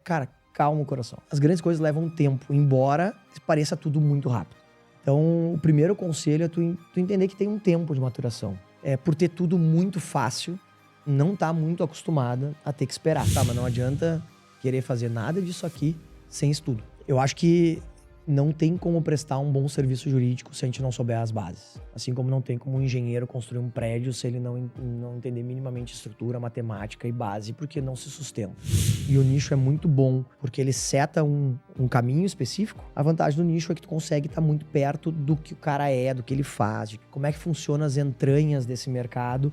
Cara, calma o coração. As grandes coisas levam tempo, embora pareça tudo muito rápido. Então, o primeiro conselho é tu entender que tem um tempo de maturação. Por ter tudo muito fácil, não tá muito acostumada a ter que esperar. Tá, mas não adianta querer fazer nada disso aqui sem estudo. Eu acho que não tem como prestar um bom serviço jurídico se a gente não souber as bases. Assim como não tem como um engenheiro construir um prédio se ele não entender minimamente estrutura, matemática e base, porque não se sustenta. E o nicho é muito bom, porque ele seta um caminho específico. A vantagem do nicho é que tu consegue estar muito perto do que o cara é, do que ele faz, de como é que funcionam as entranhas desse mercado.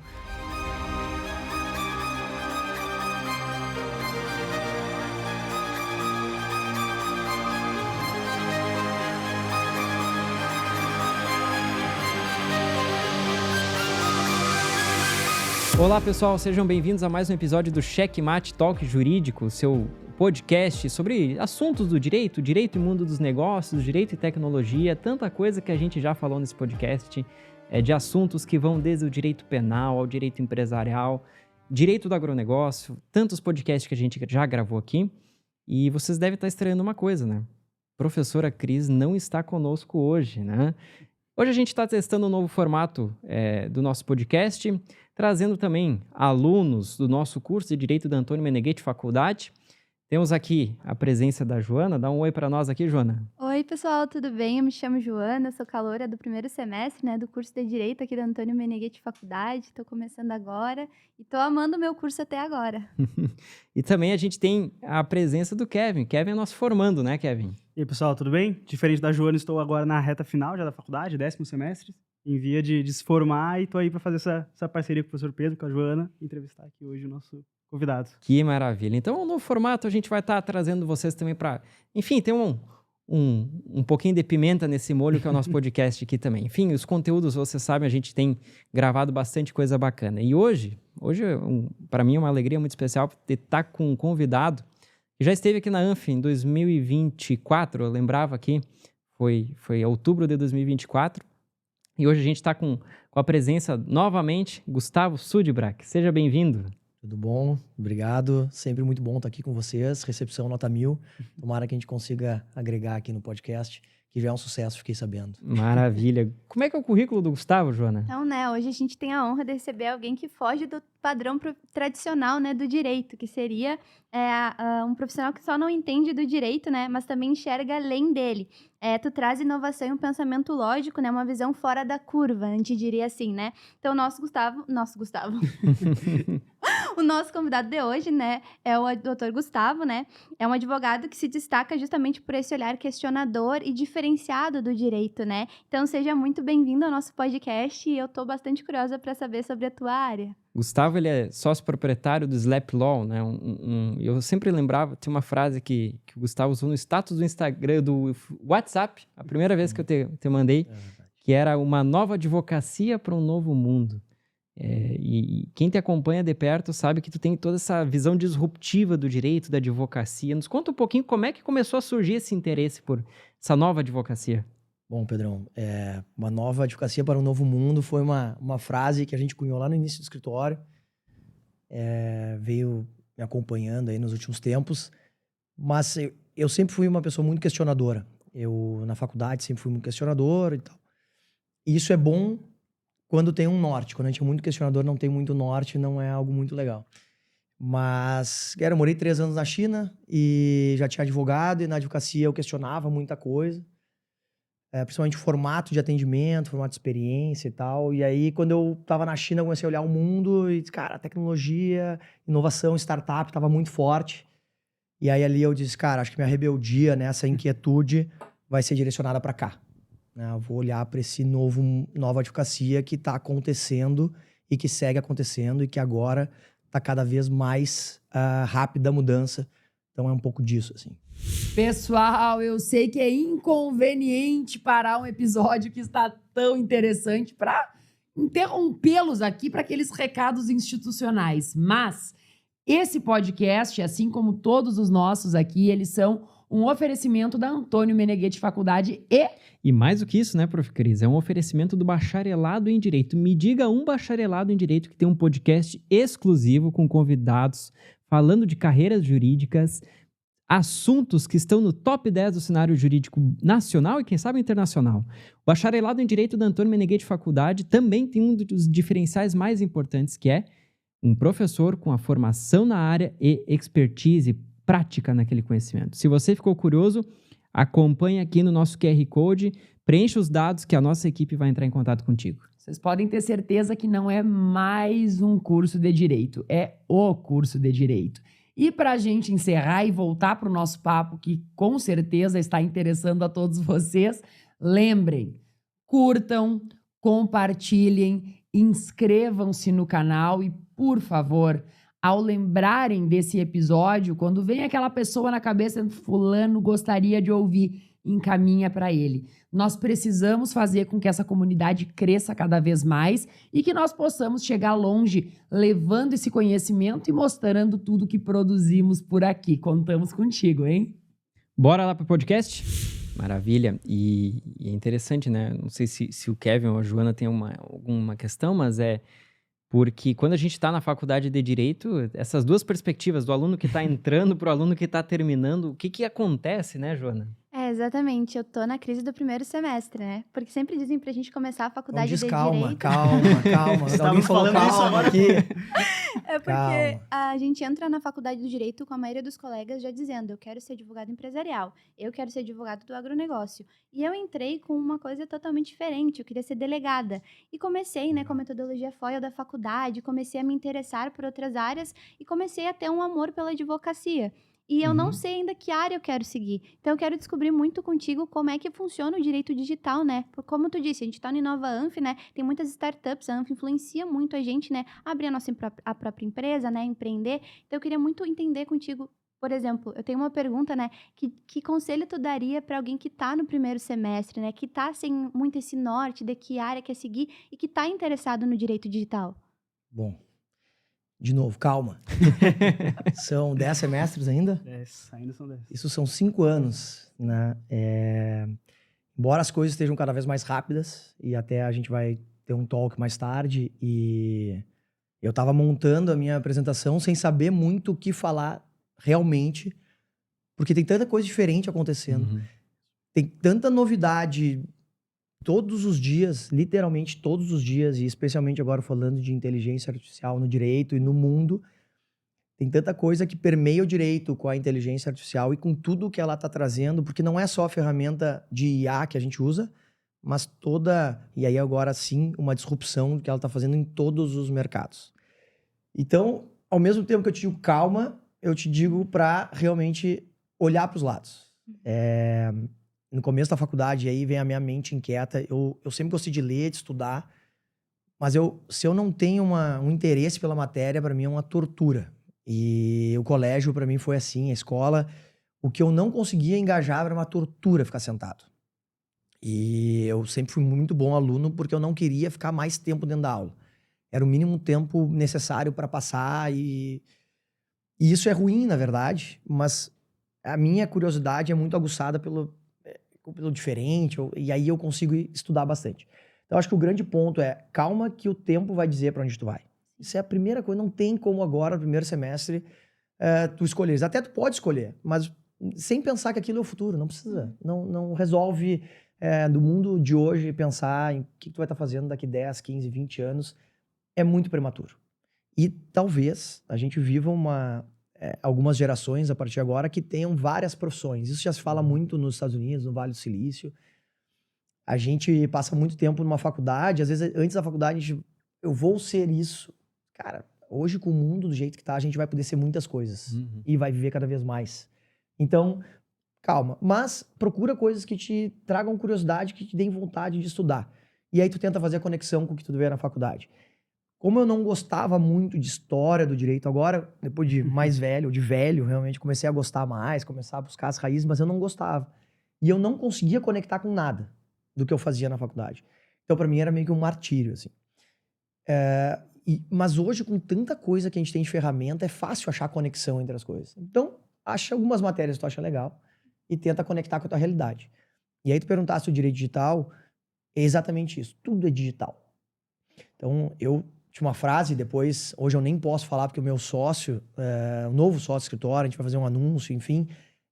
Olá pessoal, sejam bem-vindos a mais um episódio do Checkmate Talk Jurídico, seu podcast sobre assuntos do direito e mundo dos negócios, direito e tecnologia, tanta coisa que a gente já falou nesse podcast, de assuntos que vão desde o direito penal ao direito empresarial, direito do agronegócio, tantos podcasts que a gente já gravou aqui. E vocês devem estar estranhando uma coisa, né? Professora Cris não está conosco hoje, né? Hoje a gente está testando um novo formato do nosso podcast, trazendo também alunos do nosso curso de Direito da Antônio Meneghetti Faculdade. Temos aqui a presença da Joana. Dá um oi para nós aqui, Joana. Oi, pessoal, tudo bem? Eu me chamo Joana, sou caloura do primeiro semestre, do curso de Direito aqui da Antônio Meneghetti Faculdade. Estou começando agora e estou amando o meu curso até agora. E também a gente tem a presença do Kevin. Kevin é nosso formando, né, Kevin? E aí, pessoal, tudo bem? Diferente da Joana, estou agora na reta final já da faculdade, 10º semestre, em via de se formar, e estou aí para fazer essa parceria com o professor Pedro, com a Joana, e entrevistar aqui hoje o nosso convidado. Que maravilha. Então, no formato, a gente vai estar trazendo vocês também para, enfim, ter um pouquinho de pimenta nesse molho que é o nosso podcast aqui também. Enfim, os conteúdos, vocês sabem, a gente tem gravado bastante coisa bacana. E hoje para mim é uma alegria muito especial de estar com um convidado que já esteve aqui na ANF em 2024, eu lembrava aqui, foi outubro de 2024. E hoje a gente está com a presença, novamente, Gustavo Sudbrack. Seja bem-vindo. Tudo bom? Obrigado. Sempre muito bom estar aqui com vocês. Recepção nota 1000. Tomara que a gente consiga agregar aqui no podcast, que já é um sucesso, fiquei sabendo. Maravilha. Como é que é o currículo do Gustavo, Joana? Então, hoje a gente tem a honra de receber alguém que foge do padrão tradicional, do direito, que seria um profissional que só não entende do direito, mas também enxerga além dele. Tu traz inovação e um pensamento lógico, uma visão fora da curva, a gente diria assim, Então, o nosso Gustavo... O nosso convidado de hoje, é o Dr. Gustavo, É um advogado que se destaca justamente por esse olhar questionador e diferenciado do direito, Então, seja muito bem-vindo ao nosso podcast e eu estou bastante curiosa para saber sobre a tua área. Gustavo, ele é sócio proprietário do Slap Law, eu sempre lembrava, tem uma frase que o Gustavo usou no status do Instagram, do WhatsApp, a primeira vez que eu te mandei, que era uma nova advocacia para um novo mundo. E quem te acompanha de perto sabe que tu tem toda essa visão disruptiva do direito, da advocacia. Nos conta um pouquinho como é que começou a surgir esse interesse por essa nova advocacia. Bom, Pedrão, uma nova advocacia para um novo mundo foi uma frase que a gente cunhou lá no início do escritório, veio me acompanhando aí nos últimos tempos, mas eu sempre fui uma pessoa muito questionadora. Eu, na faculdade, sempre fui muito questionador e tal. E isso é bom quando tem um norte. Quando a gente é muito questionador, não tem muito norte, não é algo muito legal. Mas, eu morei 3 anos na China e já tinha advogado, e na advocacia eu questionava muita coisa. Principalmente o formato de atendimento, formato de experiência e tal. E aí, quando eu tava na China, eu comecei a olhar o mundo e, cara, a tecnologia, inovação, startup tava muito forte. E aí, ali eu disse, cara, acho que minha rebeldia, essa inquietude vai ser direcionada para cá. Eu vou olhar para esse nova advocacia que tá acontecendo e que segue acontecendo e que agora tá cada vez mais rápida a mudança. Então, é um pouco disso, assim. Pessoal, eu sei que é inconveniente parar um episódio que está tão interessante para interrompê-los aqui para aqueles recados institucionais. Mas esse podcast, assim como todos os nossos aqui, eles são um oferecimento da Antônio Meneghetti Faculdade E mais do que isso, Prof. Cris? É um oferecimento do Bacharelado em Direito. Me diga um bacharelado em Direito que tem um podcast exclusivo com convidados falando de carreiras jurídicas, assuntos que estão no top 10 do cenário jurídico nacional e, quem sabe, internacional. O bacharelado em Direito da Antônio Meneghetti Faculdade também tem um dos diferenciais mais importantes, que é um professor com a formação na área e expertise prática naquele conhecimento. Se você ficou curioso, acompanhe aqui no nosso QR Code, preencha os dados que a nossa equipe vai entrar em contato contigo. Vocês podem ter certeza que não é mais um curso de Direito, é o curso de Direito. E para a gente encerrar e voltar para o nosso papo, que com certeza está interessando a todos vocês, lembrem, curtam, compartilhem, inscrevam-se no canal e, por favor, ao lembrarem desse episódio, quando vem aquela pessoa na cabeça, fulano gostaria de ouvir, encaminha para ele. Nós precisamos fazer com que essa comunidade cresça cada vez mais e que nós possamos chegar longe, levando esse conhecimento e mostrando tudo que produzimos por aqui. Contamos contigo, hein? Bora lá pro podcast? Maravilha. E é interessante, né? Não sei se o Kevin ou a Joana tem alguma questão, mas porque quando a gente está na faculdade de Direito, essas duas perspectivas, do aluno que está entrando para o aluno que está terminando, o que acontece, né, Joana? Exatamente. Eu tô na crise do primeiro semestre, né? Porque sempre dizem pra gente começar a faculdade de Direito. Calma. Alguém falou calma isso agora aqui. É porque a gente entra na faculdade do Direito com a maioria dos colegas já dizendo, eu quero ser advogado empresarial, eu quero ser advogado do agronegócio. E eu entrei com uma coisa totalmente diferente, eu queria ser delegada. E comecei, né, com a metodologia FOIL da faculdade, comecei a me interessar por outras áreas e comecei a ter um amor pela advocacia. E eu não sei ainda que área eu quero seguir. Então, eu quero descobrir muito contigo como é que funciona o direito digital, né? Porque, como tu disse, a gente tá no Inova Anf, né? Tem muitas startups, a Anf influencia muito a gente, né? Abrir a própria empresa, né? Empreender. Então, eu queria muito entender contigo. Por exemplo, eu tenho uma pergunta, né? Que conselho tu daria para alguém que tá no primeiro semestre, né? Que tá sem muito esse norte de que área quer seguir e que tá interessado no direito digital? Bom, de novo, calma. São 10 semestres ainda? 10, ainda são 10. Isso são 5 anos, né? Embora as coisas estejam cada vez mais rápidas, e até a gente vai ter um talk mais tarde, e eu estava montando a minha apresentação sem saber muito o que falar realmente, porque tem tanta coisa diferente acontecendo. Tem tanta novidade todos os dias, literalmente todos os dias, e especialmente agora falando de inteligência artificial no direito e no mundo, tem tanta coisa que permeia o direito com a inteligência artificial e com tudo que ela está trazendo, porque não é só a ferramenta de IA que a gente usa, mas e aí agora sim, uma disrupção que ela está fazendo em todos os mercados. Então, ao mesmo tempo que eu te digo calma, eu te digo para realmente olhar para os lados. No começo da faculdade, aí vem a minha mente inquieta. Eu sempre gostei de ler, de estudar, mas se eu não tenho um interesse pela matéria, para mim é uma tortura. E o colégio, para mim, foi assim, a escola. O que eu não conseguia engajar era uma tortura ficar sentado. E eu sempre fui muito bom aluno porque eu não queria ficar mais tempo dentro da aula. Era o mínimo tempo necessário para passar e isso é ruim, na verdade, mas a minha curiosidade é muito aguçada pelo diferente, e aí eu consigo estudar bastante. Então, acho que o grande ponto é, calma que o tempo vai dizer para onde tu vai. Isso é a primeira coisa, não tem como agora, no primeiro semestre, tu escolher. Até tu pode escolher, mas sem pensar que aquilo é o futuro, não precisa. Não resolve, do mundo de hoje, pensar em o que tu vai estar fazendo daqui 10, 15, 20 anos, é muito prematuro. E talvez a gente viva algumas gerações a partir de agora que tenham várias profissões. Isso já se fala muito nos Estados Unidos, no Vale do Silício. A gente passa muito tempo numa faculdade, às vezes antes da faculdade eu vou ser isso. Cara, hoje com o mundo do jeito que tá, a gente vai poder ser muitas coisas e vai viver cada vez mais. Então, calma. Mas procura coisas que te tragam curiosidade, que te deem vontade de estudar. E aí tu tenta fazer a conexão com o que tu vê na faculdade. Como eu não gostava muito de história do direito, agora, depois de mais velho, realmente comecei a gostar mais, começar a buscar as raízes, mas eu não gostava. E eu não conseguia conectar com nada do que eu fazia na faculdade. Então, para mim, era meio que um martírio, assim. Mas hoje, com tanta coisa que a gente tem de ferramenta, é fácil achar conexão entre as coisas. Então, acha algumas matérias que tu acha legal e tenta conectar com a tua realidade. E aí, tu perguntasse o direito digital, é exatamente isso. Tudo é digital. Então, eu tinha uma frase, depois, hoje eu nem posso falar porque o meu sócio, o novo sócio do escritório, a gente vai fazer um anúncio, enfim,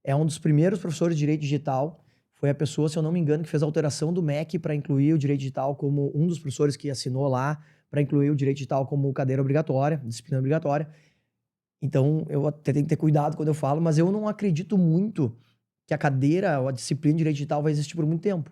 é um dos primeiros professores de direito digital. Foi a pessoa, se eu não me engano, que fez a alteração do MEC para incluir o direito digital como um dos professores que assinou lá para incluir o direito digital como cadeira obrigatória, disciplina obrigatória. Então, eu até tenho que ter cuidado quando eu falo, mas eu não acredito muito que a cadeira ou a disciplina de direito digital vai existir por muito tempo.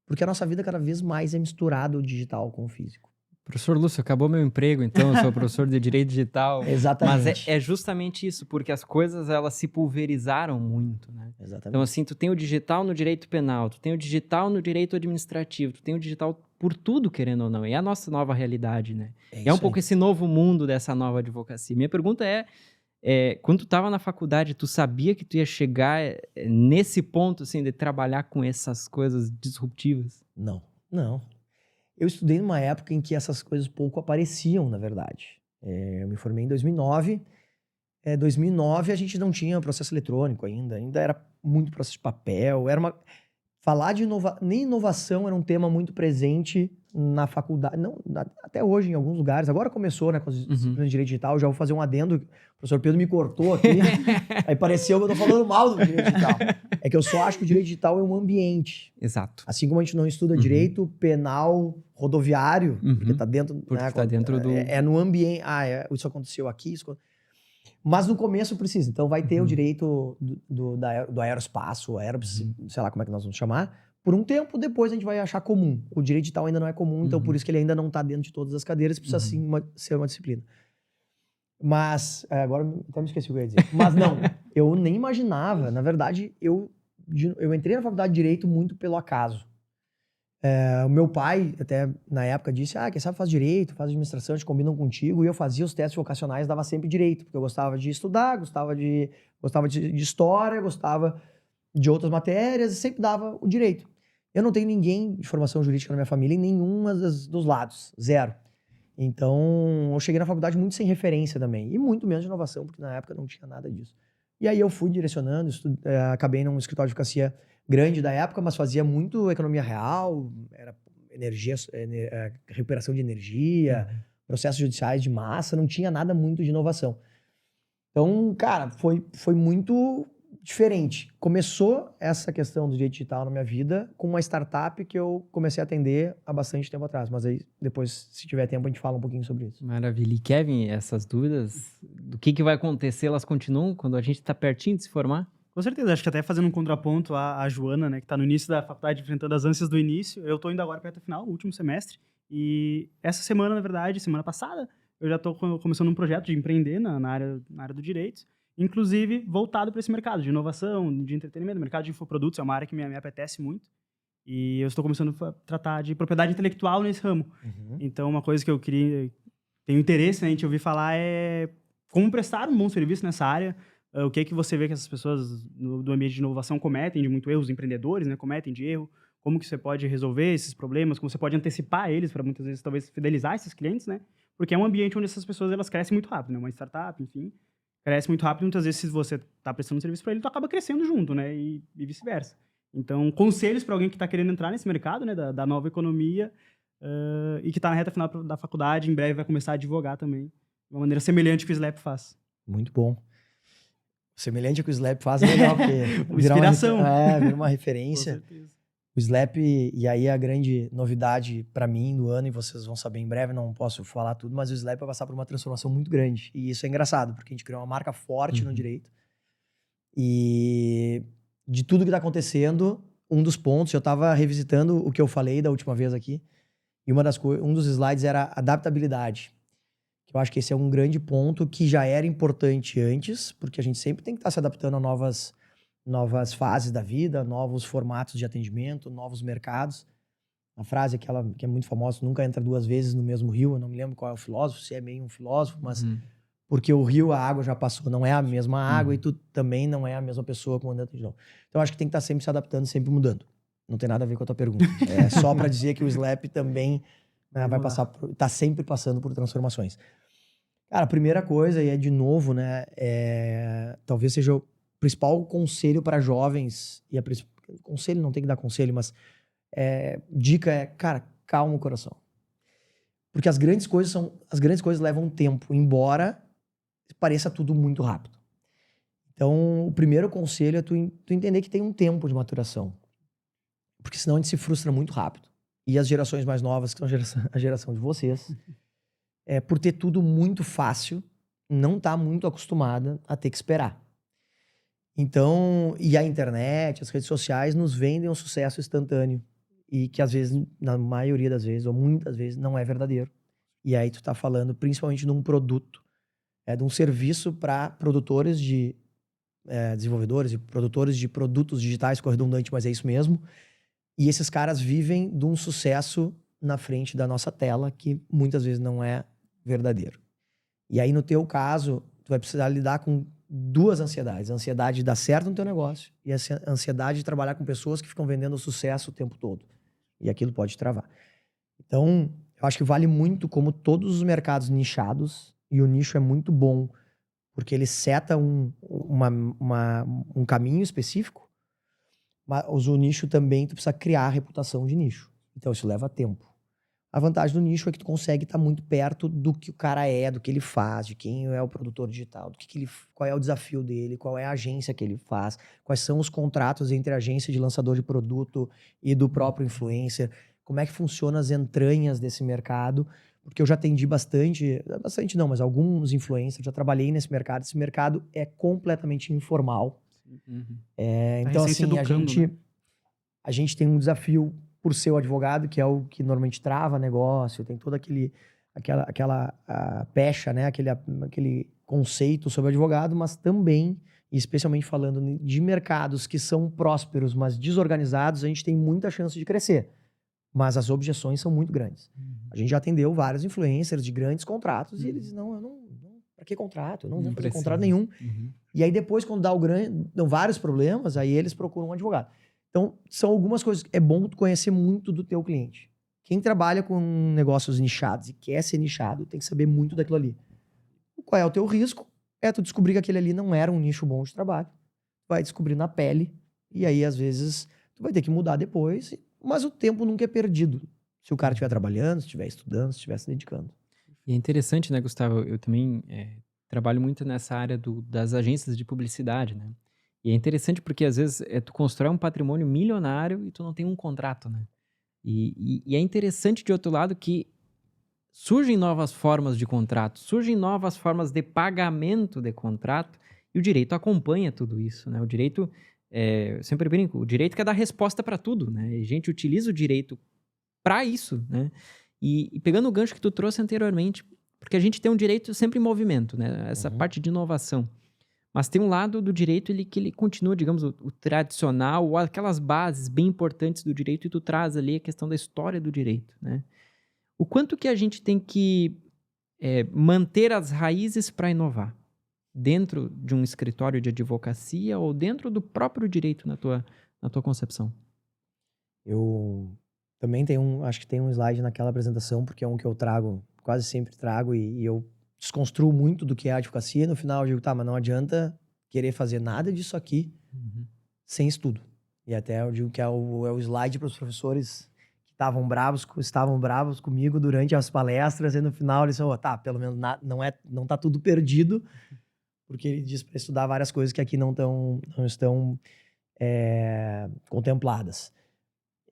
Porque a nossa vida cada vez mais é misturada o digital com o físico. Professor Lúcio, acabou meu emprego, então, eu sou professor de Direito Digital. Exatamente. Mas é justamente isso, porque as coisas, elas se pulverizaram muito, né? Exatamente. Então, assim, tu tem o digital no direito penal, tu tem o digital no direito administrativo, tu tem o digital por tudo, querendo ou não. E é a nossa nova realidade, né? É um pouco esse novo mundo dessa nova advocacia. Minha pergunta é, quando tu estava na faculdade, tu sabia que tu ia chegar nesse ponto, assim, de trabalhar com essas coisas disruptivas? Não. Eu estudei numa época em que essas coisas pouco apareciam, na verdade. Eu me formei em 2009. 2009 a gente não tinha processo eletrônico ainda era muito processo de papel. Falar de nem inovação era um tema muito presente na faculdade. Não, até hoje, em alguns lugares. Agora começou, né, com as disciplinas de direito digital. Já vou fazer um adendo. O professor Pedro me cortou aqui. Aí pareceu que eu tô falando mal do direito digital. É que eu só acho que o direito digital é um ambiente. Exato. Assim como a gente não estuda direito penal rodoviário, porque tá dentro... Porque tá dentro do... É no ambiente... Isso aconteceu aqui, Mas no começo precisa. Então vai ter o direito do aeroespaço, sei lá como é que nós vamos chamar. Por um tempo, depois a gente vai achar comum. O direito digital ainda não é comum, então por isso que ele ainda não tá dentro de todas as cadeiras, precisa sim ser uma disciplina. Mas, agora até me esqueci o que eu ia dizer. Mas não, eu nem imaginava. Na verdade, eu entrei na faculdade de Direito muito pelo acaso. O meu pai, até na época, disse, quem sabe faz Direito, faz Administração, te combinam contigo. E eu fazia os testes vocacionais, dava sempre Direito, porque eu gostava de estudar, gostava de História, gostava de outras matérias, e sempre dava o Direito. Eu não tenho ninguém de formação jurídica na minha família em nenhum dos lados, zero. Então, eu cheguei na faculdade muito sem referência também, e muito menos de inovação, porque na época não tinha nada disso. E aí eu fui direcionando, acabei num escritório de advocacia grande da época, mas fazia muito economia real, era energia, recuperação de energia, processos judiciais de massa, não tinha nada muito de inovação. Então, cara, foi muito diferente. Começou essa questão do direito digital na minha vida com uma startup que eu comecei a atender há bastante tempo atrás. Mas aí, depois, se tiver tempo, a gente fala um pouquinho sobre isso. Maravilha. E Kevin, essas dúvidas do que vai acontecer, elas continuam quando a gente está pertinho de se formar? Com certeza. Acho que até fazendo um contraponto à Joana, né, que está no início da faculdade, enfrentando as ânsias do início. Eu estou indo agora para a reta final, o último semestre. E essa semana, na verdade, semana passada, eu já estou começando um projeto de empreender na área do direito. Inclusive voltado para esse mercado de inovação, de entretenimento, mercado de infoprodutos, é uma área que me apetece muito. E eu estou começando a tratar de propriedade intelectual nesse ramo. Então, uma coisa que eu tenho interesse, né, em te ouvir falar é como prestar um bom serviço nessa área, o que é que você vê que essas pessoas do ambiente de inovação cometem de muito erro, os empreendedores, né, cometem de erro, como que você pode resolver esses problemas, como você pode antecipar eles para muitas vezes talvez fidelizar esses clientes, né? Porque é um ambiente onde essas pessoas elas crescem muito rápido, né? Uma startup, enfim, cresce muito rápido, muitas vezes se você está prestando serviço para ele, tu acaba crescendo junto, né? E vice-versa. Então, conselhos para alguém que está querendo entrar nesse mercado, né? Da nova economia e que está na reta final da faculdade, em breve vai começar a advogar também, de uma maneira semelhante ao que o Slap faz. Muito bom. Semelhante ao que o Slap faz é legal, porque... Inspiração. Vira uma referência. Com certeza. O Slap, e aí a grande novidade para mim do ano, e vocês vão saber em breve, não posso falar tudo, mas o Slap vai passar por uma transformação muito grande. E isso é engraçado, porque a gente criou uma marca forte no direito. E de tudo que tá acontecendo, um dos pontos, eu tava revisitando o que eu falei da última vez aqui, e um dos slides era adaptabilidade. Eu acho que esse é um grande ponto que já era importante antes, porque a gente sempre tem que estar se adaptando a novas fases da vida, novos formatos de atendimento, novos mercados. A frase aquela que é muito famosa, nunca entra duas vezes no mesmo rio, eu não me lembro qual é o filósofo, se é meio um filósofo, mas porque o rio, a água já passou, não é a mesma água e tu também não é a mesma pessoa quando entra de novo. Então acho que tem que estar sempre se adaptando, sempre mudando. Não tem nada a ver com a tua pergunta. É só para dizer que o Slap também tá sempre passando por transformações. Cara, a primeira coisa, e de novo, né, talvez seja o principal conselho para jovens, conselho não tem que dar conselho, mas dica cara, calma o coração. Porque as grandes coisas levam tempo, embora pareça tudo muito rápido. Então, o primeiro conselho é tu entender que tem um tempo de maturação. Porque senão a gente se frustra muito rápido. E as gerações mais novas, que são a geração de vocês, por ter tudo muito fácil, não tá muito acostumada a ter que esperar. Então, e a internet, as redes sociais nos vendem um sucesso instantâneo. E que às vezes, na maioria das vezes, ou muitas vezes, não é verdadeiro. E aí tu tá falando principalmente de um produto, de um serviço para produtores de desenvolvedores e produtores de produtos digitais, ficou redundante, mas é isso mesmo. E esses caras vivem de um sucesso na frente da nossa tela que muitas vezes não é verdadeiro. E aí, no teu caso, tu vai precisar lidar com duas ansiedades. A ansiedade de dar certo no teu negócio e a ansiedade de trabalhar com pessoas que ficam vendendo sucesso o tempo todo. E aquilo pode travar. Então, eu acho que vale muito como todos os mercados nichados, e o nicho é muito bom, porque ele seta um caminho específico, mas o nicho também, tu precisa criar a reputação de nicho. Então, isso leva tempo. A vantagem do nicho é que tu consegue estar muito perto do que o cara é, do que ele faz, de quem é o produtor digital, qual é o desafio dele, qual é a agência que ele faz, quais são os contratos entre a agência de lançador de produto e do próprio influencer, como é que funcionam as entranhas desse mercado, porque eu já atendi bastante não, mas alguns influencers, já trabalhei nesse mercado. Esse mercado é completamente informal. Uhum. Então, assim, a gente tem um desafio por ser o advogado, que é o que normalmente trava negócio, tem toda aquela pecha, né? Aquele conceito sobre o advogado, mas também, especialmente falando de mercados que são prósperos, mas desorganizados, a gente tem muita chance de crescer. Mas as objeções são muito grandes. A gente já atendeu vários influencers de grandes contratos e eles dizem, não, pra que contrato? Eu não vou fazer contrato nenhum. E aí depois, quando dão vários problemas, aí eles procuram um advogado. Então, são algumas coisas. É bom tu conhecer muito do teu cliente. Quem trabalha com negócios nichados e quer ser nichado, tem que saber muito daquilo ali. Qual é o teu risco? É tu descobrir que aquele ali não era um nicho bom de trabalho. Vai descobrir na pele. E aí, às vezes, tu vai ter que mudar depois. Mas o tempo nunca é perdido. Se o cara estiver trabalhando, se estiver estudando, se estiver se dedicando. E é interessante, né, Gustavo? Eu também trabalho muito nessa área das agências de publicidade, né? E é interessante porque, às vezes, tu constrói um patrimônio milionário e tu não tem um contrato, né? E é interessante, de outro lado, que surgem novas formas de contrato, surgem novas formas de pagamento de contrato, e o direito acompanha tudo isso, né? O direito, eu sempre brinco, o direito quer dar resposta para tudo, né? E a gente utiliza o direito para isso, né? E pegando o gancho que tu trouxe anteriormente, porque a gente tem um direito sempre em movimento, né? Essa parte de inovação. Mas tem um lado do direito que ele continua, digamos, o tradicional, ou aquelas bases bem importantes do direito, e tu traz ali a questão da história do direito, né? O quanto que a gente tem que manter as raízes para inovar? Dentro de um escritório de advocacia ou dentro do próprio direito na tua concepção? Eu também acho que tem um slide naquela apresentação, porque é um que eu trago, quase sempre trago, e eu desconstruo muito do que é a advocacia. No final eu digo, tá, mas não adianta querer fazer nada disso aqui sem estudo. E até eu digo que é o slide para os professores que estavam bravos comigo durante as palestras, e no final eles falaram, tá, pelo menos não tá tudo perdido, porque ele diz para estudar várias coisas que aqui não estão contempladas.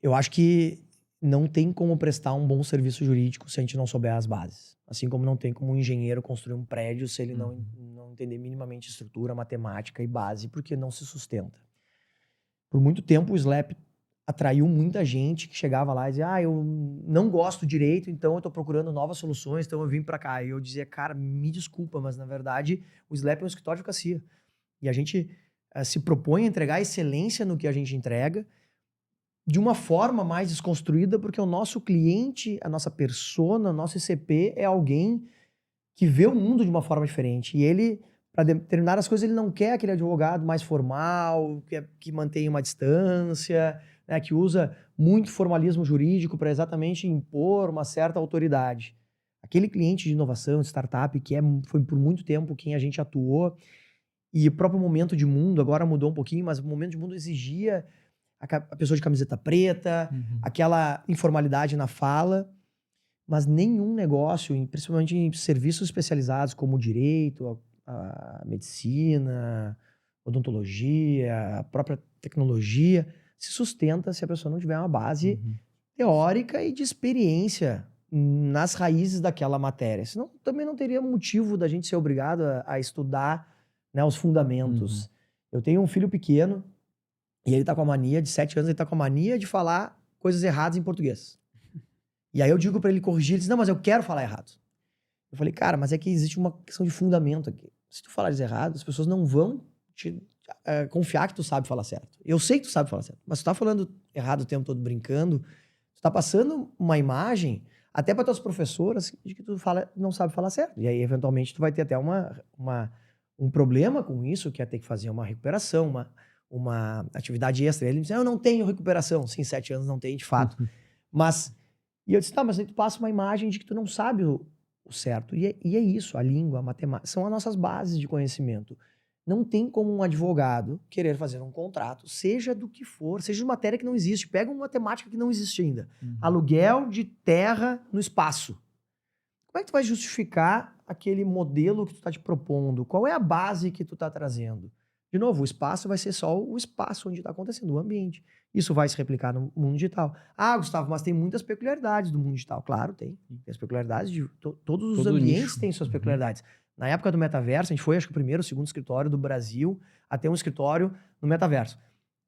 Eu acho que não tem como prestar um bom serviço jurídico se a gente não souber as bases. Assim como não tem como um engenheiro construir um prédio se ele não entender minimamente estrutura, matemática e base, porque não se sustenta. Por muito tempo o SLAP atraiu muita gente que chegava lá e dizia, eu não gosto direito, então eu tô procurando novas soluções, então eu vim para cá. E eu dizia, cara, me desculpa, mas na verdade o SLAP é um escritório de advocacia. E a gente se propõe a entregar excelência no que a gente entrega, de uma forma mais desconstruída, porque o nosso cliente, a nossa persona, o nosso ICP é alguém que vê o mundo de uma forma diferente. E ele, para determinadas coisas, ele não quer aquele advogado mais formal, que mantém uma distância, né, que usa muito formalismo jurídico para exatamente impor uma certa autoridade. Aquele cliente de inovação, de startup, que foi por muito tempo quem a gente atuou, e o próprio momento de mundo, agora mudou um pouquinho, mas o momento de mundo exigia a pessoa de camiseta preta, aquela informalidade na fala, mas nenhum negócio, principalmente em serviços especializados como o direito, a medicina, odontologia, a própria tecnologia, se sustenta se a pessoa não tiver uma base teórica e de experiência nas raízes daquela matéria. Senão também não teria motivo da gente ser obrigado a estudar, né, os fundamentos. Eu tenho um filho pequeno e ele tá com a mania, de 7 anos, ele tá com a mania de falar coisas erradas em português. E aí eu digo pra ele corrigir, ele diz, não, mas eu quero falar errado. Eu falei, cara, mas é que existe uma questão de fundamento aqui. Se tu falares errado, as pessoas não vão confiar que tu sabe falar certo. Eu sei que tu sabe falar certo, mas tu tá falando errado o tempo todo brincando, tu tá passando uma imagem até para tuas professoras de que tu não sabe falar certo. E aí, eventualmente, tu vai ter até um problema com isso, que é ter que fazer uma recuperação, uma atividade extra. Ele me disse, eu não tenho recuperação. Sim, 7 anos não tem, de fato. E eu disse, tá, mas aí tu passa uma imagem de que tu não sabe o certo. E é isso, a língua, a matemática, são as nossas bases de conhecimento. Não tem como um advogado querer fazer um contrato, seja do que for, seja de matéria que não existe. Pega uma matemática que não existe ainda. Aluguel de terra no espaço. Como é que tu vai justificar aquele modelo que tu está te propondo? Qual é a base que tu está trazendo? De novo, o espaço vai ser só o espaço onde está acontecendo, o ambiente. Isso vai se replicar no mundo digital. Ah, Gustavo, mas tem muitas peculiaridades do mundo digital. Claro, tem. Tem as peculiaridades de todos os ambientes têm suas peculiaridades. Na época do metaverso, a gente foi, acho que o primeiro ou segundo escritório do Brasil a ter um escritório no metaverso.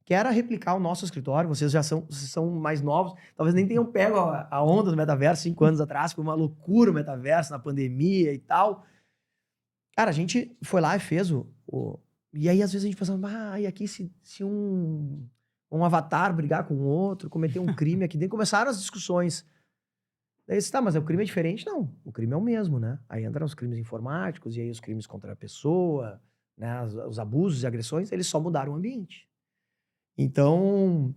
Que era replicar o nosso escritório. Vocês são mais novos, talvez nem tenham pego a onda do metaverso 5 anos atrás, foi uma loucura o metaverso na pandemia e tal. Cara, a gente foi lá e fez E aí, às vezes, a gente pensava, e aqui se um avatar brigar com o outro, cometer um crime aqui dentro, começaram as discussões. Daí você, tá, mas o crime é diferente? Não, o crime é o mesmo, né? Aí entram os crimes informáticos, e aí os crimes contra a pessoa, né? Os abusos e agressões, eles só mudaram o ambiente. Então,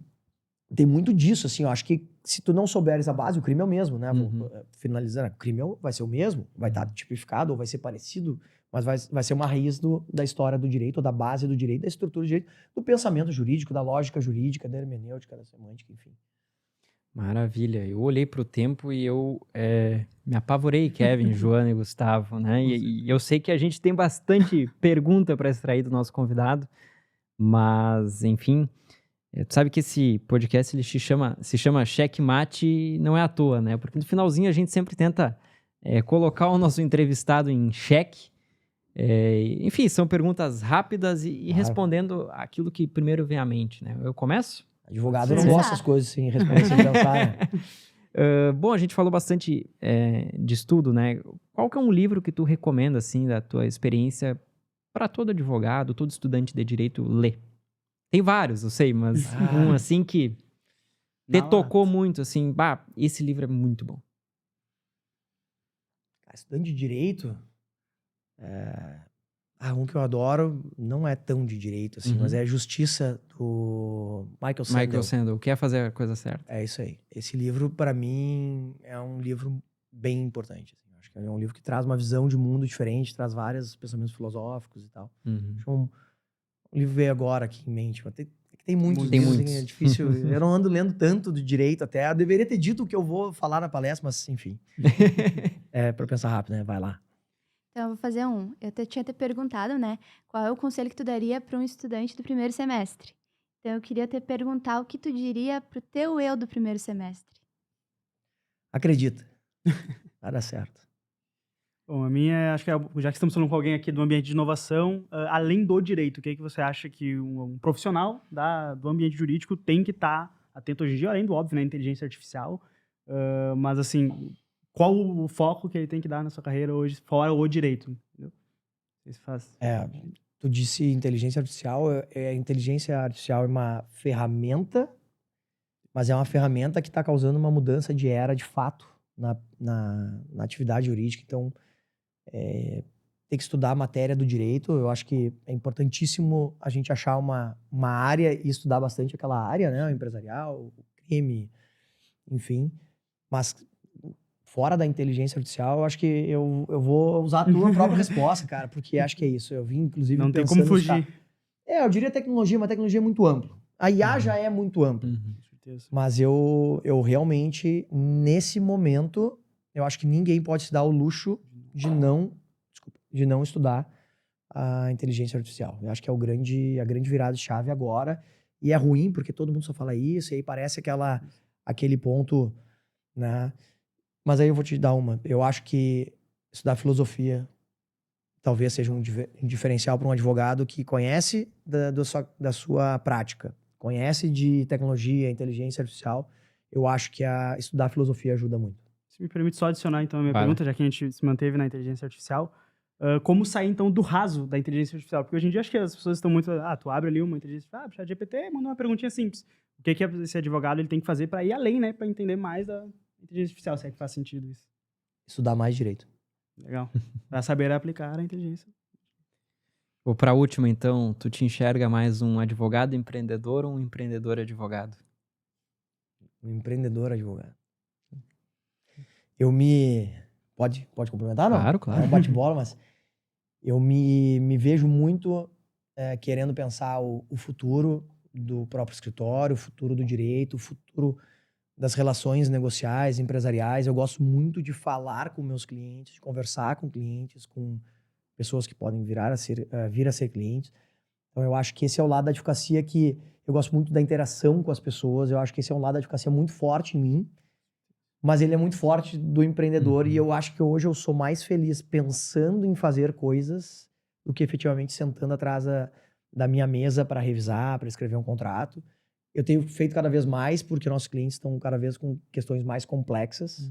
tem muito disso, assim, eu acho que se tu não souberes a base, o crime é o mesmo, né? Finalizando, o crime vai ser o mesmo, vai estar tipificado ou vai ser parecido, mas vai ser uma raiz da história do direito, ou da base do direito, da estrutura do direito, do pensamento jurídico, da lógica jurídica, da hermenêutica, da semântica, enfim. Maravilha. Eu olhei para o tempo e eu me apavorei, Kevin, Joana e Gustavo, né? E eu sei que a gente tem bastante pergunta para extrair do nosso convidado, mas, enfim, tu sabe que esse podcast ele se chama Checkmate, não é à toa, né? Porque no finalzinho a gente sempre tenta colocar o nosso entrevistado em xeque. Enfim, são perguntas rápidas e respondendo aquilo que primeiro vem à mente, né? Eu começo? Advogado não gosta das coisas sem responder, sem pensar. Bom, a gente falou bastante de estudo, né? Qual que é um livro que tu recomenda, assim, da tua experiência para todo advogado, todo estudante de direito ler? Tem vários, eu sei, mas um, assim, que te tocou muito, assim, esse livro é muito bom. Estudante de direito, um que eu adoro, não é tão de direito, assim, mas é a Justiça do Michael Sandel. Michael Sandel, quer fazer a coisa certa. É isso aí. Esse livro, para mim, é um livro bem importante. Assim. Acho que é um livro que traz uma visão de mundo diferente, traz vários pensamentos filosóficos e tal. Acho um livro veio agora aqui em mente. Tem muitos livros, é difícil. Eu não ando lendo tanto de direito até. Eu deveria ter dito o que eu vou falar na palestra, mas enfim. Para pensar rápido, né? Vai lá. Então, eu vou fazer um. Eu tinha te perguntado, né? Qual é o conselho que tu daria para um estudante do primeiro semestre? Então, eu queria te perguntar o que tu diria pro teu eu do primeiro semestre. Acredita. Vai dar certo. Bom, a minha, acho que já que estamos falando com alguém aqui do ambiente de inovação, além do direito, o que é que você acha que um profissional do ambiente jurídico tem que estar atento hoje em dia, além do óbvio, né? Inteligência artificial. Mas, assim... Qual o foco que ele tem que dar na sua carreira hoje, fora o direito? Entendeu? Isso faz... Tu disse inteligência artificial. A inteligência artificial é uma ferramenta, mas é uma ferramenta que está causando uma mudança de era, de fato, na atividade jurídica. Então, tem que estudar a matéria do direito. Eu acho que é importantíssimo a gente achar uma área e estudar bastante aquela área, né? O empresarial, o crime, enfim. Mas... fora da inteligência artificial, eu acho que eu vou usar a tua própria resposta, cara, porque acho que é isso. Eu vim, inclusive, não tem como fugir. Eu diria tecnologia, mas tecnologia é muito ampla. A IA já é muito ampla. Com certeza. Mas eu realmente, nesse momento, eu acho que ninguém pode se dar o luxo de não estudar a inteligência artificial. Eu acho que é a grande virada de chave agora. E é ruim, porque todo mundo só fala isso, e aí parece aquele ponto, né? Mas aí eu vou te dar uma. Eu acho que estudar filosofia talvez seja um diferencial para um advogado que conhece da sua prática, conhece de tecnologia, inteligência artificial. Eu acho que estudar filosofia ajuda muito. Se me permite só adicionar, então, a minha Vai lá. pergunta, já que a gente se manteve na inteligência artificial, como sair, então, do raso da inteligência artificial? Porque hoje em dia acho que as pessoas estão muito... tu abre ali uma inteligência artificial, ChatGPT, manda uma perguntinha simples. O que esse advogado ele tem que fazer para ir além, né? Para entender mais da inteligência artificial, se é que faz sentido isso. Estudar mais direito. Legal. Para saber aplicar a inteligência. Ou pra última, então, tu te enxerga mais um advogado empreendedor ou um empreendedor advogado? Um empreendedor advogado. Pode complementar, não? Claro, claro. É um bate-bola, mas eu me vejo muito querendo pensar o futuro do próprio escritório, o futuro do direito, o futuro das relações negociais, empresariais. Eu gosto muito de falar com meus clientes, de conversar com clientes, com pessoas que podem vir a ser clientes. Então, eu acho que esse é o lado da advocacia que eu gosto muito da interação com as pessoas. Eu acho que esse é um lado da advocacia muito forte em mim, mas ele é muito forte do empreendedor. E eu acho que hoje eu sou mais feliz pensando em fazer coisas do que efetivamente sentando atrás da minha mesa para revisar, para escrever um contrato. Eu tenho feito cada vez mais porque nossos clientes estão cada vez com questões mais complexas.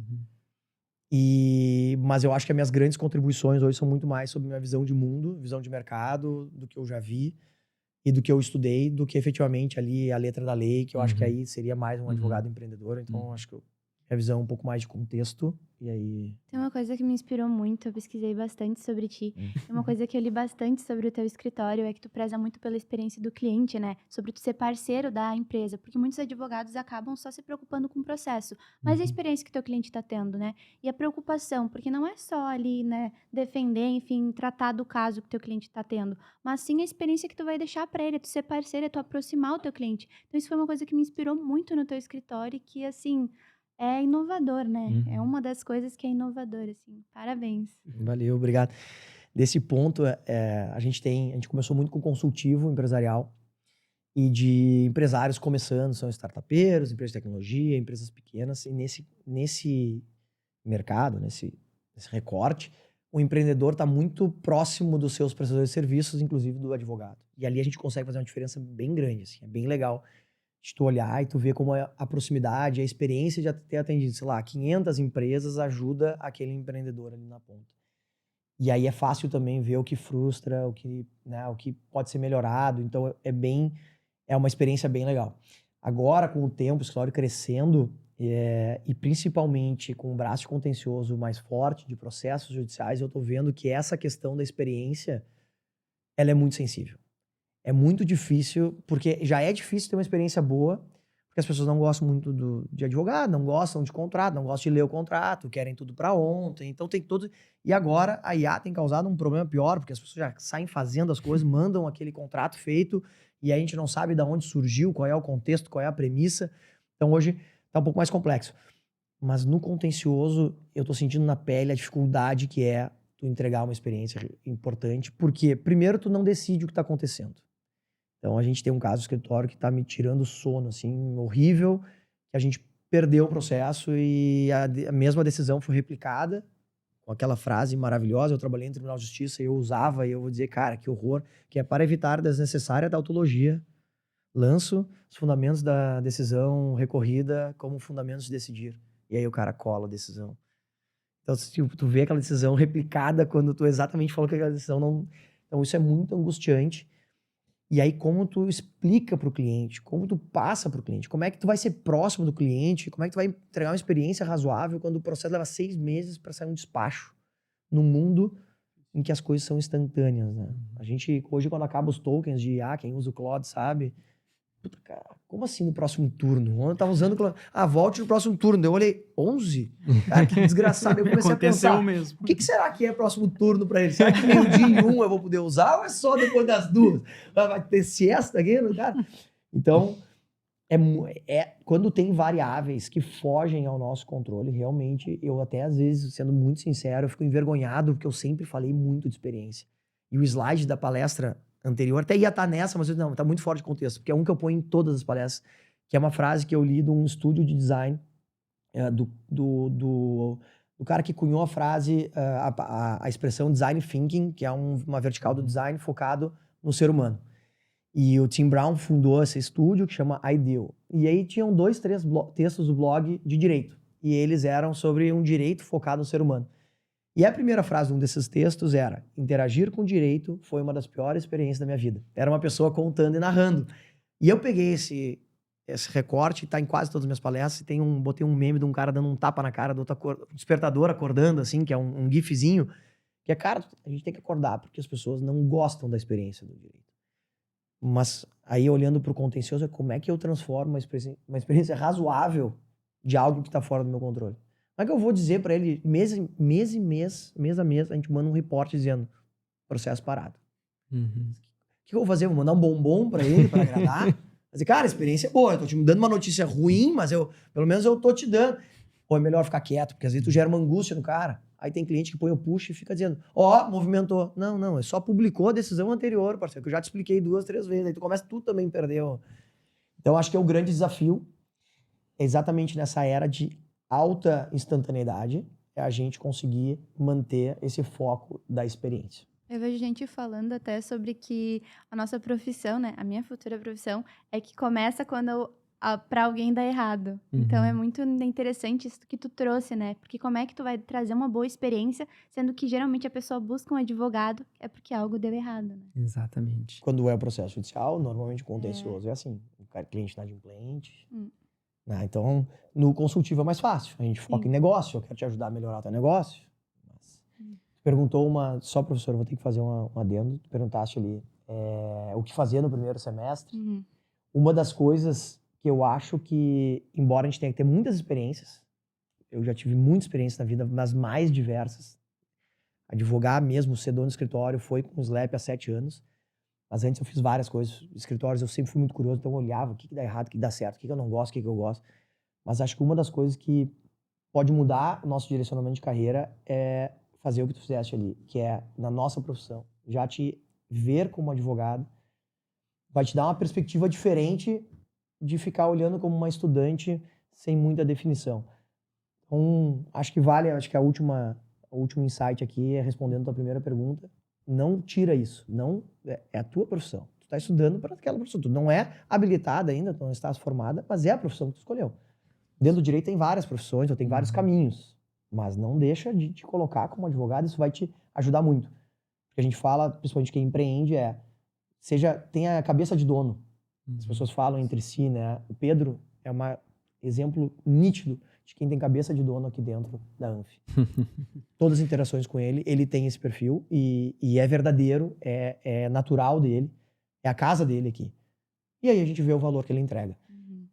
Mas eu acho que as minhas grandes contribuições hoje são muito mais sobre minha visão de mundo, visão de mercado, do que eu já vi e do que eu estudei, do que efetivamente ali a letra da lei, que eu acho que aí seria mais um advogado empreendedor. Então, eu acho que a visão um pouco mais de contexto. E aí... Tem uma coisa que me inspirou muito, eu pesquisei bastante sobre ti. Tem uma coisa que eu li bastante sobre o teu escritório, é que tu preza muito pela experiência do cliente, né? Sobre tu ser parceiro da empresa, porque muitos advogados acabam só se preocupando com o processo. Mas a experiência que teu cliente tá tendo, né? E a preocupação, porque não é só ali, né, defender, enfim, tratar do caso que teu cliente tá tendo, mas sim a experiência que tu vai deixar para ele, tu ser parceiro, é tu aproximar o teu cliente. Então isso foi uma coisa que me inspirou muito no teu escritório e que, assim... é inovador, né? É uma das coisas que é inovadora, assim. Parabéns. Valeu, obrigado. Desse ponto, a gente começou muito com consultivo empresarial e de empresários começando, são startupeiros, empresas de tecnologia, empresas pequenas, e nesse mercado, nesse recorte, o empreendedor está muito próximo dos seus prestadores de serviços, inclusive do advogado. E ali a gente consegue fazer uma diferença bem grande, assim, é bem legal de tu olhar e tu ver como a proximidade, a experiência de ter atendido, sei lá, 500 empresas ajuda aquele empreendedor ali na ponta. E aí é fácil também ver o que frustra, o que pode ser melhorado. Então é uma experiência bem legal. Agora, com o tempo, o escritório crescendo e principalmente com um braço contencioso mais forte de processos judiciais, eu tô vendo que essa questão da experiência, ela é muito sensível. É muito difícil, porque já é difícil ter uma experiência boa, porque as pessoas não gostam muito de advogado, não gostam de contrato, não gostam de ler o contrato, querem tudo para ontem, então tem todo... E agora a IA tem causado um problema pior, porque as pessoas já saem fazendo as coisas, mandam aquele contrato feito, e aí a gente não sabe de onde surgiu, qual é o contexto, qual é a premissa. Então hoje tá um pouco mais complexo. Mas no contencioso, eu tô sentindo na pele a dificuldade que é tu entregar uma experiência importante, porque primeiro tu não decide o que tá acontecendo. Então, a gente tem um caso do escritório que tá me tirando sono, assim, horrível, que a gente perdeu o processo e a mesma decisão foi replicada com aquela frase maravilhosa. Eu trabalhei no Tribunal de Justiça e eu usava, e eu vou dizer, cara, que horror, que é: para evitar desnecessária tautologia, lanço os fundamentos da decisão recorrida como fundamentos de decidir. E aí o cara cola a decisão. Então, tu vê aquela decisão replicada quando tu exatamente falou que aquela decisão não... Então, isso é muito angustiante. E aí, como tu explica para o cliente, como tu passa para o cliente, como é que tu vai ser próximo do cliente, como é que tu vai entregar uma experiência razoável quando o processo leva 6 meses para sair um despacho no mundo em que as coisas são instantâneas, né? A gente, hoje, quando acaba os tokens de IA, quem usa o Claude sabe, puta, cara, como assim no próximo turno? Ontem eu tava usando o Claude, volte no próximo turno. Eu olhei, 11? Cara, que desgraçado. Eu comecei a pensar, mesmo. o que será que é próximo turno para ele? Será que meio-dia e 1 eu vou poder usar ou é só depois das 2? Vai ter siesta aqui, cara? Então, quando tem variáveis que fogem ao nosso controle, realmente, eu até às vezes, sendo muito sincero, eu fico envergonhado porque eu sempre falei muito de experiência. E o slide da palestra anterior até ia estar nessa, mas não, tá muito fora de contexto, porque é um que eu ponho em todas as palestras, que é uma frase que eu li de um estúdio de design do cara que cunhou a frase, a expressão design thinking, que é uma vertical do design focado no ser humano. E o Tim Brown fundou esse estúdio que chama Ideal. E aí tinham 2, 3 textos do blog de direito. E eles eram sobre um direito focado no ser humano. E a primeira frase de um desses textos era: interagir com direito foi uma das piores experiências da minha vida. Era uma pessoa contando e narrando. E eu peguei esse recorte, tá em quase todas as minhas palestras, e botei um meme de um cara dando um tapa na cara do outro despertador acordando, assim, que é um gifzinho, que é, cara, a gente tem que acordar, porque as pessoas não gostam da experiência do direito. Mas aí, olhando para o contencioso, como é que eu transformo uma experiência razoável de algo que está fora do meu controle? Como é que eu vou dizer para ele, mês a mês, a gente manda um reporte dizendo processo parado. Uhum. O que eu vou fazer? Vou mandar um bombom para ele, para agradar? Dizer, cara, a experiência é boa, eu tô te dando uma notícia ruim, mas pelo menos eu tô te dando. Ou é melhor ficar quieto, porque às vezes tu gera uma angústia no cara. Aí tem cliente que põe o push e fica dizendo, movimentou. Não, só publicou a decisão anterior, parceiro, que eu já te expliquei 2, 3 vezes. Aí tu começa, tu também perdeu. Então, acho que é o grande desafio, exatamente nessa era de alta instantaneidade, é a gente conseguir manter esse foco da experiência. Eu vejo gente falando até sobre que a nossa profissão, né, a minha futura profissão, é que começa quando para alguém dar errado. Uhum. Então é muito interessante isso que tu trouxe, né? Porque como é que tu vai trazer uma boa experiência, sendo que geralmente a pessoa busca um advogado é porque algo deu errado, né? Exatamente. Quando é o processo judicial, normalmente o contencioso é assim, o cliente inadimplente. Né? Então, no consultivo é mais fácil, a gente foca em negócio, eu quero te ajudar a melhorar o teu negócio. Perguntou só professor, eu vou ter que fazer um adendo, tu perguntaste ali o que fazer no primeiro semestre. Uma das coisas que eu acho que, embora a gente tenha que ter muitas experiências, eu já tive muita experiência na vida, mas mais diversas. Advogar mesmo, ser dono do escritório, foi com o SLAP há 7 anos, mas antes eu fiz várias coisas. Escritórios eu sempre fui muito curioso, então eu olhava o que dá errado, o que dá certo, o que eu não gosto, o que eu gosto. Mas acho que uma das coisas que pode mudar o nosso direcionamento de carreira é fazer o que tu fizeste ali, que é, na nossa profissão, já te ver como advogado, vai te dar uma perspectiva diferente de ficar olhando como uma estudante sem muita definição. Então, acho que o último insight aqui é respondendo a tua primeira pergunta, não tira isso, não é a tua profissão. Tu está estudando para aquela profissão, tu não é habilitada ainda, tu não estás formada, mas é a profissão que tu escolheu. Dentro do direito tem várias profissões, ou tem vários caminhos. Mas não deixa de te colocar como advogado, isso vai te ajudar muito. Porque a gente fala, principalmente quem empreende, tenha a cabeça de dono. As pessoas falam entre si, né? O Pedro é um exemplo nítido de quem tem cabeça de dono aqui dentro da Anf. Todas as interações com ele tem esse perfil e é verdadeiro, é natural dele, é a casa dele aqui. E aí a gente vê o valor que ele entrega.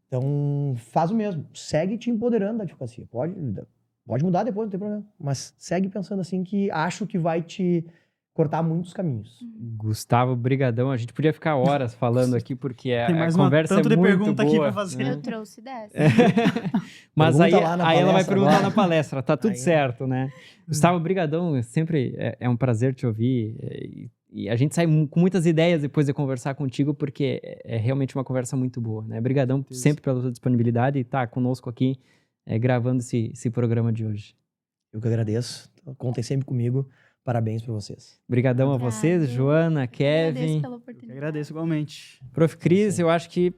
Então, faz o mesmo. Segue te empoderando da advocacia. Pode mudar depois, não tem problema. Mas segue pensando assim que acho que vai te cortar muitos caminhos. Gustavo, brigadão. A gente podia ficar horas falando aqui, porque tem mais a conversa tanto é muito de pergunta boa. Aqui pra fazer. Eu trouxe dessa. Mas aí ela vai perguntar agora. na palestra. Tá tudo certo, né? Gustavo, brigadão. Sempre é um prazer te ouvir. E a gente sai com muitas ideias depois de conversar contigo, porque é realmente uma conversa muito boa, né? Brigadão sempre pela sua disponibilidade e estar conosco aqui gravando esse programa de hoje. Eu que agradeço. Contem sempre comigo. Parabéns para vocês. Obrigadão a vocês, Joana, Kevin. Agradeço pela oportunidade. Eu agradeço igualmente. Prof. Cris, eu acho que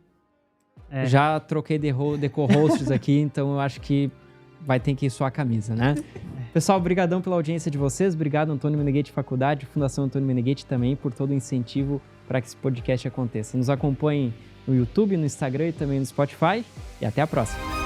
já troquei de co-hosts aqui, então eu acho que vai ter que ir só a camisa, né? Pessoal, brigadão pela audiência de vocês. Obrigado, Antônio Meneghetti Faculdade, Fundação Antônio Meneghetti também, por todo o incentivo para que esse podcast aconteça. Nos acompanhem no YouTube, no Instagram e também no Spotify. E até a próxima.